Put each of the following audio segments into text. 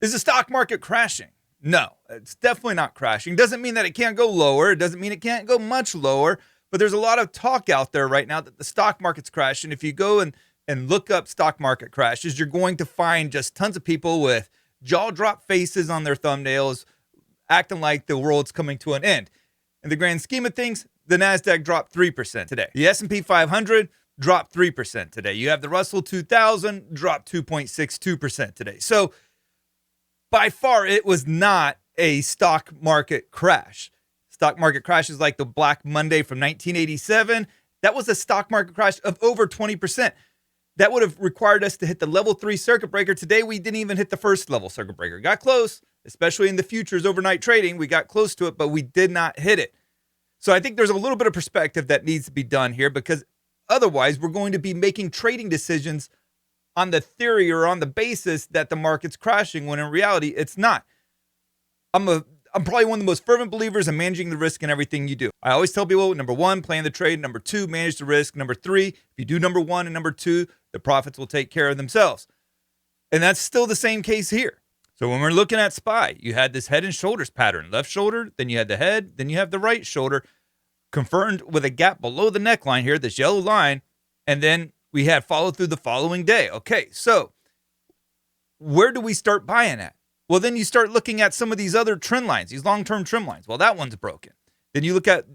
Is the stock market crashing? No, it's definitely not crashing. Doesn't mean that it can't go lower. It doesn't mean it can't go much lower. But there's a lot of talk out there right now that the stock market's crashing. If you go and look up stock market crashes, you're going to find just tons of people with jaw drop faces on their thumbnails acting like the world's coming to an end. In the grand scheme of things, the Nasdaq dropped 3% today. The S&P 500 dropped 3% today. You have the Russell 2000 dropped 2.62% today. So by far, it was not a stock market crash. Stock market crashes like the Black Monday from 1987, that was a stock market crash of over 20%. That would have required us to hit the level 3 circuit breaker. Today, we didn't even hit the first level circuit breaker. Got close, especially in the futures overnight trading. We got close to it, but we did not hit it. So I think there's a little bit of perspective that needs to be done here, because otherwise we're going to be making trading decisions on the theory or on the basis that the market's crashing, when in reality, it's not. I'm probably one of the most fervent believers in managing the risk in everything you do. I always tell people, number 1, plan the trade. Number 2, manage the risk. Number 3, if you do number 1 and number 2, the profits will take care of themselves. And that's still the same case here. So when we're looking at SPY, you had this head and shoulders pattern. Left shoulder, then you had the head, then you have the right shoulder, confirmed with a gap below the neckline here, this yellow line, and then we had follow through the following day. Okay, so where do we start buying at? Well, then you start looking at some of these other trend lines, these long-term trend lines. Well, that one's broken. Then you look at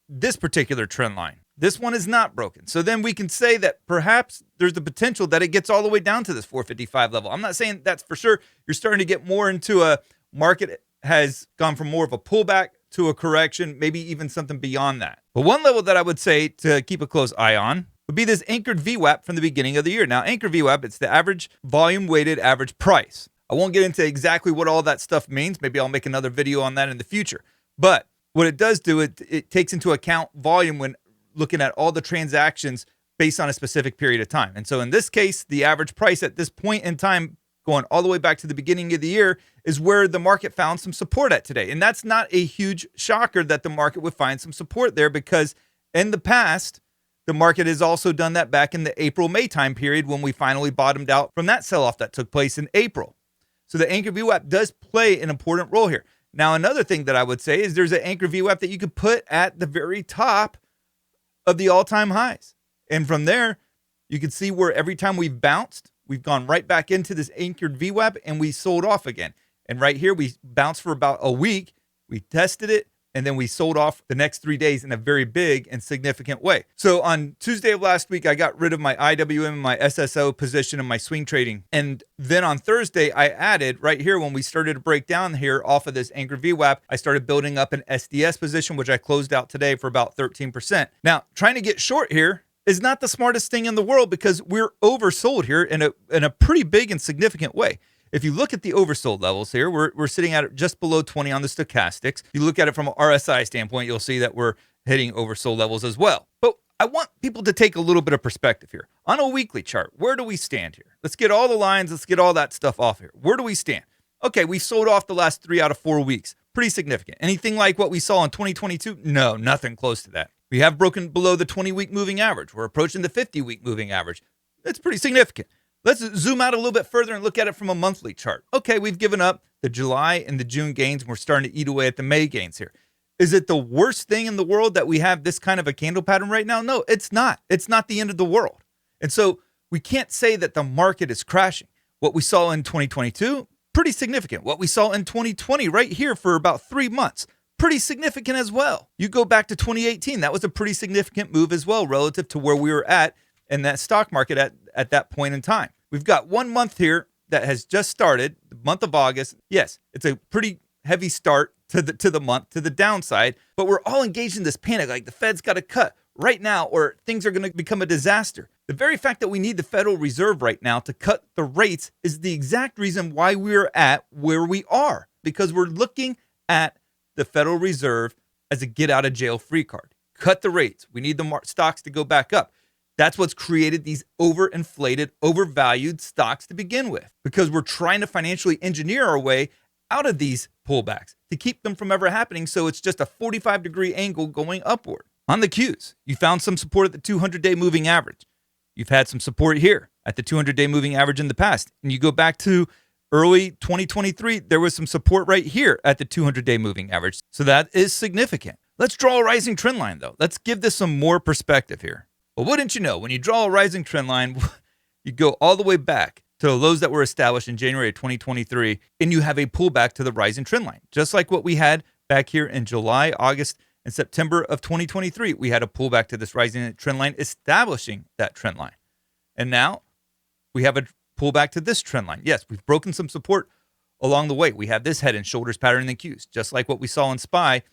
this particular trend line. This one is not broken. So then we can say that perhaps there's the potential that it gets all the way down to this 455 level. I'm not saying that's for sure. You're starting to get more into a market has gone from more of a pullback to a correction, maybe even something beyond that. But one level that I would say to keep a close eye on would be this anchored VWAP from the beginning of the year. Now, anchored VWAP, it's the average volume weighted average price. I won't get into exactly what all that stuff means. Maybe I'll make another video on that in the future. But what it does do, it takes into account volume when looking at all the transactions based on a specific period of time. And so in this case, the average price at this point in time, going all the way back to the beginning of the year, is where the market found some support at today. And that's not a huge shocker that the market would find some support there, because in the past, the market has also done that back in the April-May time period when we finally bottomed out from that sell-off that took place in April. So the anchor VWAP does play an important role here. Now, another thing that I would say is there's an anchor VWAP that you could put at the very top of the all-time highs. And from there, you can see where every time we've bounced, we've gone right back into this anchored VWAP and we sold off again. And right here, we bounced for about a week. We tested it, and then we sold off the next 3 days in a very big and significant way. So on Tuesday of last week, I got rid of my IWM and my SSO position in my swing trading. And then on Thursday, I added right here when we started to break down here off of this anchor VWAP, I started building up an SDS position, which I closed out today for about 13%. Now, trying to get short here is not the smartest thing in the world, because we're oversold here in a pretty big and significant way. If you look at the oversold levels here, we're sitting at just below 20 on the stochastics. You look at it from an RSI standpoint, you'll see that we're hitting oversold levels as well. But I want people to take a little bit of perspective here. On a weekly chart, where do we stand here? Let's get all the lines, let's get all that stuff off here. Where do we stand? Okay, we sold off the last 3 out of 4 weeks. Pretty significant. Anything like what we saw in 2022? No, nothing close to that. We have broken below the 20-week moving average. We're approaching the 50-week moving average. That's pretty significant. Let's zoom out a little bit further and look at it from a monthly chart. Okay, we've given up the July and the June gains, and we're starting to eat away at the May gains here. Is it the worst thing in the world that we have this kind of a candle pattern right now? No, it's not. It's not the end of the world. And so we can't say that the market is crashing. What we saw in 2022, pretty significant. What we saw in 2020 right here for about 3 months, pretty significant as well. You go back to 2018, that was a pretty significant move as well relative to where we were at in that stock market at that point in time. We've got 1 month here that has just started, the month of August. Yes, it's a pretty heavy start to the month, to the downside, but we're all engaged in this panic, like the Fed's got to cut right now or things are going to become a disaster. The very fact that we need the Federal Reserve right now to cut the rates is the exact reason why we're at where we are, because we're looking at the Federal Reserve as a get out of jail free card. Cut the rates. We need the stocks to go back up. That's what's created these overinflated, overvalued stocks to begin with, because we're trying to financially engineer our way out of these pullbacks to keep them from ever happening. So it's just a 45-degree angle going upward. On the Qs, you found some support at the 200-day moving average. You've had some support here at the 200-day moving average in the past. And you go back to early 2023, there was some support right here at the 200-day moving average. So that is significant. Let's draw a rising trend line, though. Let's give this some more perspective here. Well, wouldn't you know, when you draw a rising trend line, you go all the way back to the lows that were established in January of 2023, and you have a pullback to the rising trend line. Just like what we had back here in July, August, and September of 2023, we had a pullback to this rising trend line, establishing that trend line. And now we have a pullback to this trend line. Yes, we've broken some support along the way. We have this head and shoulders pattern in the Qs, just like what we saw in SPY.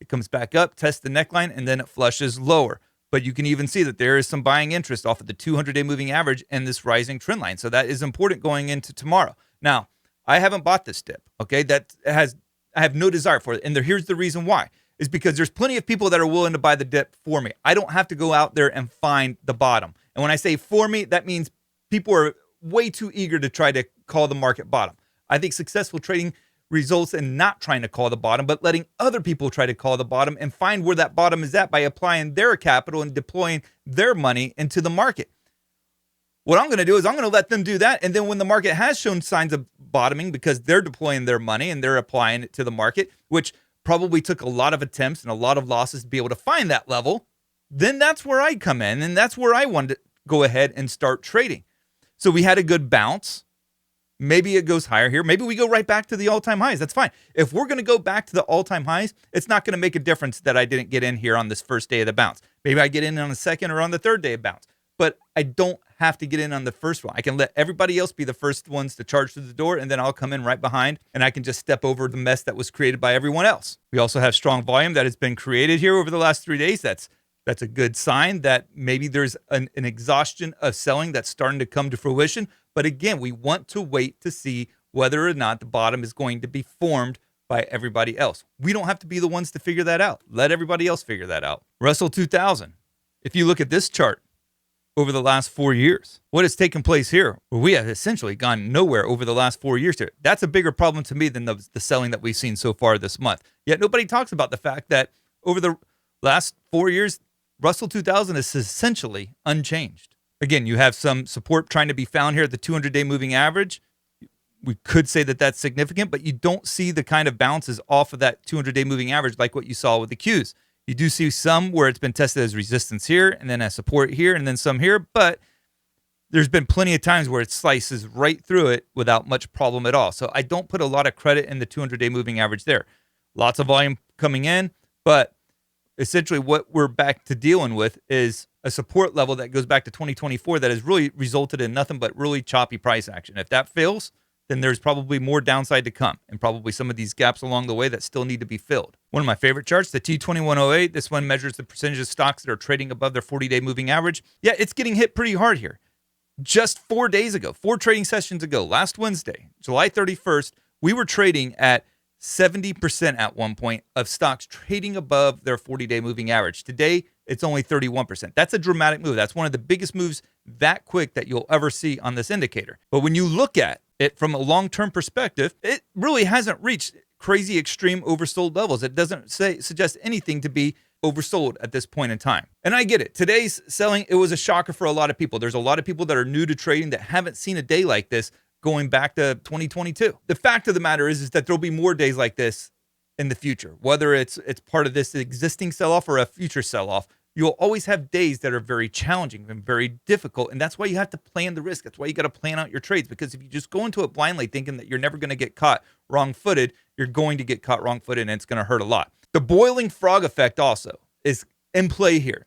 It comes back up, tests the neckline, and then it flushes lower. But you can even see that there is some buying interest off of the 200-day moving average and this rising trend line. So that is important going into tomorrow. Now, I haven't bought this dip, okay? I have no desire for it. And here's the reason why, is because there's plenty of people that are willing to buy the dip for me. I don't have to go out there and find the bottom. And when I say for me, that means people are way too eager to try to call the market bottom. I think successful trading results in not trying to call the bottom, but letting other people try to call the bottom and find where that bottom is at by applying their capital and deploying their money into the market. What I'm going to do is I'm going to let them do that. And then when the market has shown signs of bottoming because they're deploying their money and they're applying it to the market, which probably took a lot of attempts and a lot of losses to be able to find that level, then that's where I come in. And that's where I wanted to go ahead and start trading. So we had a good bounce. Maybe it goes higher here. Maybe we go right back to the all-time highs. That's fine. If we're going to go back to the all-time highs, it's not going to make a difference that I didn't get in here on this first day of the bounce. Maybe I get in on the second or on the third day of bounce. But I don't have to get in on the first one. I can let everybody else be the first ones to charge through the door, and then I'll come in right behind, and I can just step over the mess that was created by everyone else. We also have strong volume that has been created here over the last 3 days. That's a good sign that maybe there's an exhaustion of selling that's starting to come to fruition. But again, we want to wait to see whether or not the bottom is going to be formed by everybody else. We don't have to be the ones to figure that out. Let everybody else figure that out. Russell 2000. If you look at this chart over the last 4 years, what has taken place here? Well, we have essentially gone nowhere over the last 4 years here. That's a bigger problem to me than the selling that we've seen so far this month. Yet nobody talks about the fact that over the last 4 years, Russell 2000 is essentially unchanged. Again, you have some support trying to be found here at the 200-day moving average. We could say that that's significant, but you don't see the kind of bounces off of that 200-day moving average like what you saw with the Qs. You do see some where it's been tested as resistance here and then as support here and then some here, but there's been plenty of times where it slices right through it without much problem at all. So I don't put a lot of credit in the 200-day moving average there. Lots of volume coming in, but essentially what we're back to dealing with is a support level that goes back to 2024 that has really resulted in nothing but really choppy price action. If that fails, then there's probably more downside to come and probably some of these gaps along the way that still need to be filled. One of my favorite charts, the T2108, this one measures the percentage of stocks that are trading above their 40-day moving average. Yeah, it's getting hit pretty hard here. Just 4 days ago, 4 trading sessions ago, last Wednesday, July 31st, we were trading at 70% at one point of stocks trading above their 40-day moving average. Today, it's only 31%. That's a dramatic move. That's one of the biggest moves that quick that you'll ever see on this indicator. But when you look at it from a long-term perspective, it really hasn't reached crazy extreme oversold levels. It doesn't suggest anything to be oversold at this point in time. And I get it. Today's selling, it was a shocker for a lot of people. There's a lot of people that are new to trading that haven't seen a day like this going back to 2022. The fact of the matter is that there'll be more days like this in the future, whether it's part of this existing sell-off or a future sell-off. You'll always have days that are very challenging and very difficult, and that's why you have to plan the risk. That's why you got to plan out your trades, because if you just go into it blindly thinking that you're never going to get caught wrong-footed, you're going to get caught wrong-footed, and it's going to hurt a lot. The boiling frog effect also is in play here.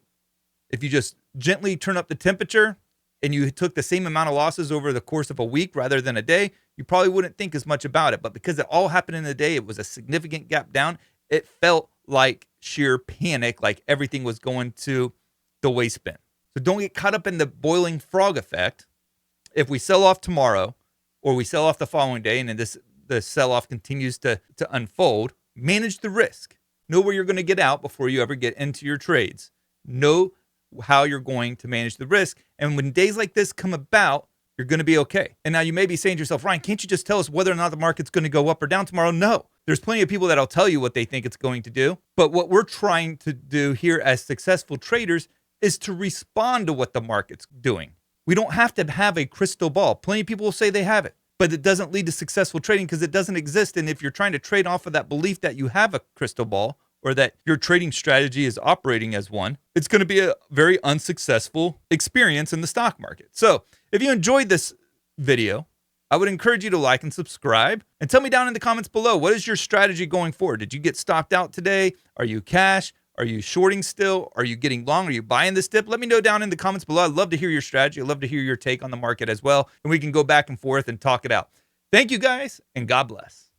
If you just gently turn up the temperature and you took the same amount of losses over the course of a week rather than a day, you probably wouldn't think as much about it. But because it all happened in a day, it was a significant gap down. It felt like sheer panic, like everything was going to the waste bin. So don't get caught up in the boiling frog effect. If we sell off tomorrow or we sell off the following day and then the sell-off continues to unfold, manage the risk. Know where you're going to get out before you ever get into your trades. Know how you're going to manage the risk. And when days like this come about, you're going to be okay. And now you may be saying to yourself, Ryan, can't you just tell us whether or not the market's going to go up or down tomorrow? No. There's plenty of people that'll tell you what they think it's going to do. But what we're trying to do here as successful traders is to respond to what the market's doing. We don't have to have a crystal ball. Plenty of people will say they have it. but it doesn't lead to successful trading because it doesn't exist. And if you're trying to trade off of that belief that you have a crystal ball or that your trading strategy is operating as one, it's going to be a very unsuccessful experience in the stock market. So if you enjoyed this video, I would encourage you to like and subscribe and tell me down in the comments below, what is your strategy going forward? Did you get stopped out today? Are you cash? Are you shorting still? Are you getting long? Are you buying this dip? Let me know down in the comments below. I'd love to hear your strategy. I'd love to hear your take on the market as well. And we can go back and forth and talk it out. Thank you guys, and God bless.